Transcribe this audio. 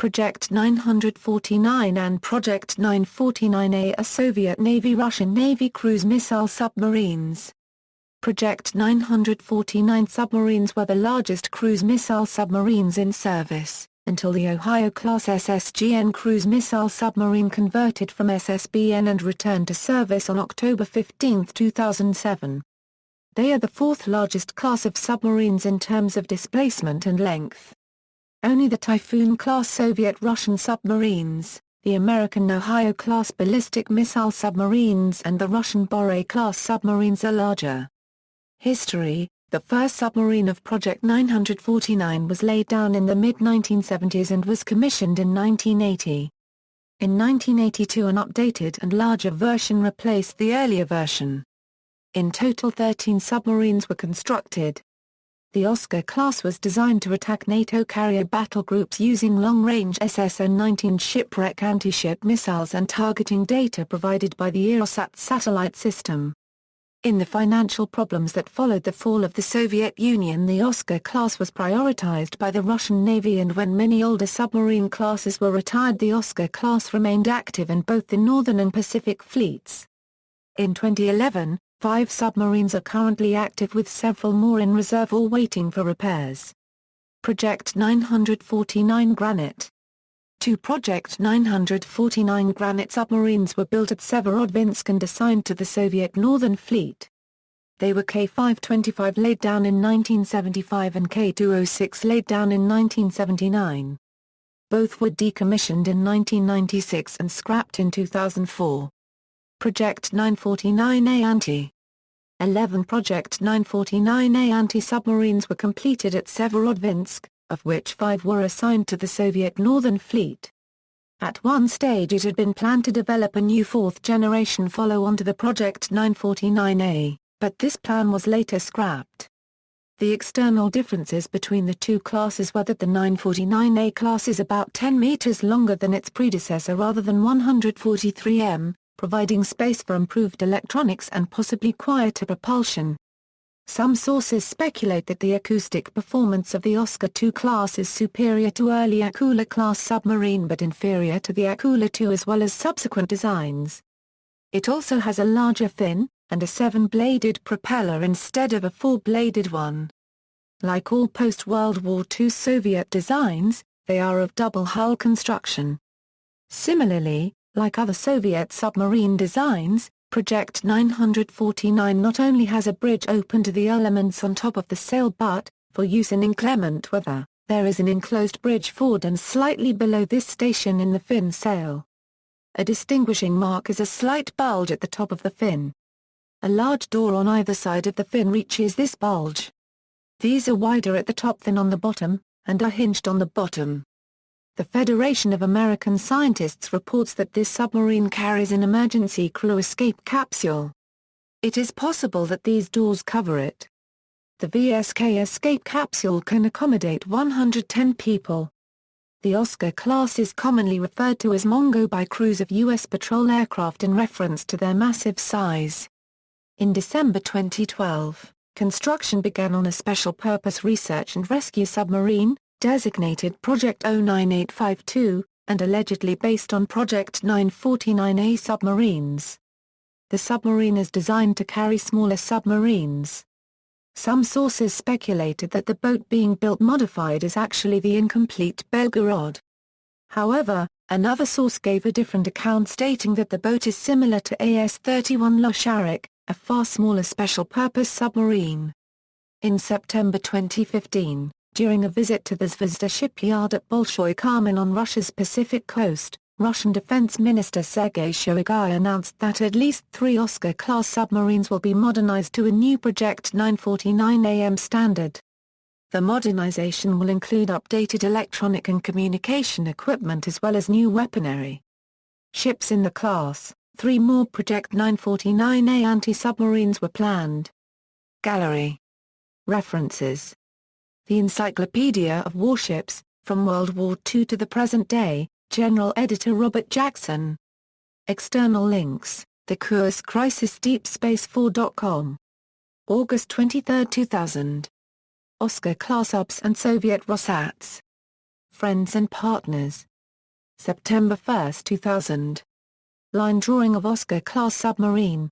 Project 949 and Project 949A are Soviet Navy-Russian Navy cruise missile submarines. Project 949 submarines were the largest cruise missile submarines in service, until the Ohio-class SSGN cruise missile submarine converted from SSBN and returned to service on October 15, 2007. They are the fourth largest class of submarines in terms of displacement and length. Only the Typhoon-class Soviet Russian submarines, the American Ohio-class ballistic missile submarines and the Russian Borei-class submarines are larger. History: the first submarine of Project 949 was laid down in the mid-1970s and was commissioned in 1980. In 1982 an updated and larger version replaced the earlier version. In total 13 submarines were constructed. The Oscar class was designed to attack NATO carrier battle groups using long-range SSN-19 shipwreck anti-ship missiles and targeting data provided by the Aerosat satellite system. In the financial problems that followed the fall of the Soviet Union, the Oscar class was prioritized by the Russian Navy, and when many older submarine classes were retired, the Oscar class remained active in both the Northern and Pacific fleets. In 2011, 5 submarines are currently active with several more in reserve or waiting for repairs. Project 949 Granite. 2 Project 949 Granite submarines were built at Severodvinsk and assigned to the Soviet Northern Fleet. They were K-525 laid down in 1975 and K-206 laid down in 1979. Both were decommissioned in 1996 and scrapped in 2004. Project 949A Anti. 11 Project 949A anti-submarines were completed at Severodvinsk, of which 5 were assigned to the Soviet Northern Fleet. At one stage it had been planned to develop a new fourth-generation follow-on to the Project 949A, but this plan was later scrapped. The external differences between the two classes were that the 949A class is about 10 meters longer than its predecessor rather than 143 m, providing space for improved electronics and possibly quieter propulsion. Some sources speculate that the acoustic performance of the Oscar II class is superior to early Akula-class submarine but inferior to the Akula II as well as subsequent designs. It also has a larger fin, and a 7-bladed propeller instead of a 4-bladed one. Like all post-World War II Soviet designs, they are of double-hull construction. Similarly, like other Soviet submarine designs, Project 949 not only has a bridge open to the elements on top of the sail but, for use in inclement weather, there is an enclosed bridge forward and slightly below this station in the fin sail. A distinguishing mark is a slight bulge at the top of the fin. A large door on either side of the fin reaches this bulge. These are wider at the top than on the bottom, and are hinged on the bottom. The Federation of American Scientists reports that this submarine carries an emergency crew escape capsule. It is possible that these doors cover it. The VSK escape capsule can accommodate 110 people. The Oscar class is commonly referred to as Mongo by crews of U.S. patrol aircraft in reference to their massive size. In December 2012, construction began on a special-purpose research and rescue submarine, designated Project 09852, and allegedly based on Project 949A submarines. The submarine is designed to carry smaller submarines. Some sources speculated that the boat being built modified is actually the incomplete Belgorod. However, another source gave a different account stating that the boat is similar to AS-31 Losharik, a far smaller special-purpose submarine. In September 2015, during a visit to the Zvezda shipyard at Bolshoy Kamen on Russia's Pacific coast, Russian Defense Minister Sergei Shoigu announced that at least 3 Oscar-class submarines will be modernized to a new Project 949AM standard. The modernization will include updated electronic and communication equipment as well as new weaponry. Ships in the class: 3 more Project 949A anti-submarines were planned. Gallery. References. The Encyclopedia of Warships, From World War II to the Present Day, General Editor Robert Jackson. External links: The Kursk Crisis DeepSpace4.com. August 23, 2000. Oscar-class subs and Soviet Rossats. Friends and partners. September 1, 2000. Line drawing of Oscar-class submarine.